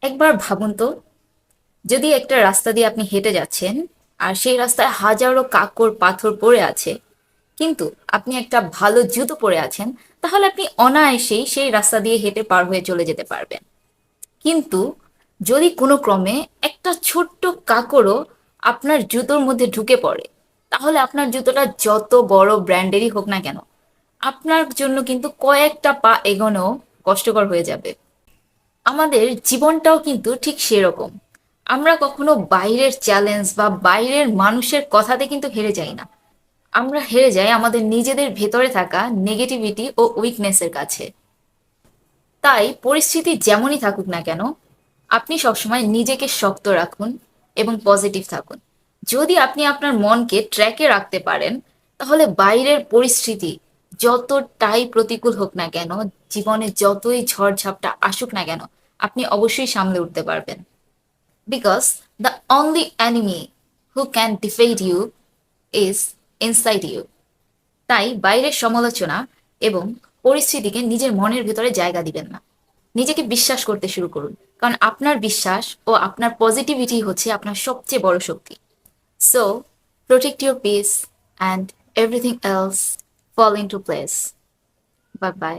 একবার ভাবুন তো, যদি একটা রাস্তা দিয়ে আপনি হেঁটে যাচ্ছেন আর সেই রাস্তায় হাজারো কাঁকড় পাথর পড়ে আছে, কিন্তু আপনি একটা ভালো জুতো পরে আছেন, তাহলে আপনি অনায়াসেই সেই রাস্তা দিয়ে হেঁটে পার হয়ে চলে যেতে পারবেন। কিন্তু যদি কোনো ক্রমে একটা ছোট্ট কাঁকড়ও আপনার জুতোর মধ্যে ঢুকে পড়ে, তাহলে আপনার জুতোটা যত বড় ব্র্যান্ডেরই হোক না কেন, আপনার জন্য কিন্তু কয়েকটা পা এগোনো কষ্টকর হয়ে যাবে। আমাদের জীবনটাও কিন্তু ঠিক সেরকম। আমরা কখনো বাইরের চ্যালেঞ্জ বা বাইরের মানুষের কথাতে কিন্তু হেরে যাই না। আমরা হেরে যাই আমাদের নিজেদের ভেতরে থাকা নেগেটিভিটি ও উইকনেসের কাছে। তাই পরিস্থিতি যেমনই থাকুক না কেন, আপনি সবসময় নিজেকে শক্ত রাখুন এবং পজিটিভ থাকুন। যদি আপনি আপনার মনকে ট্র্যাকে রাখতে পারেন, তাহলে বাইরের পরিস্থিতি যতটাই প্রতিকূল হোক না কেন, জীবনে যতই ঝড়ঝাপটা আসুক না কেন, আপনি অবশ্যই সামলে উঠতে পারবেন। Because the only enemy who can defeat you is inside you. তাই বাইরের সমালোচনা এবং পরিস্থিতিকে নিজের মনের ভেতরে জায়গা দিবেন না। নিজেকে বিশ্বাস করতে শুরু করুন, কারণ আপনার বিশ্বাস ও আপনার পজিটিভিটি হচ্ছে আপনার সবচেয়ে বড় শক্তি। So protect your peace and everything else fall into place. Bye by.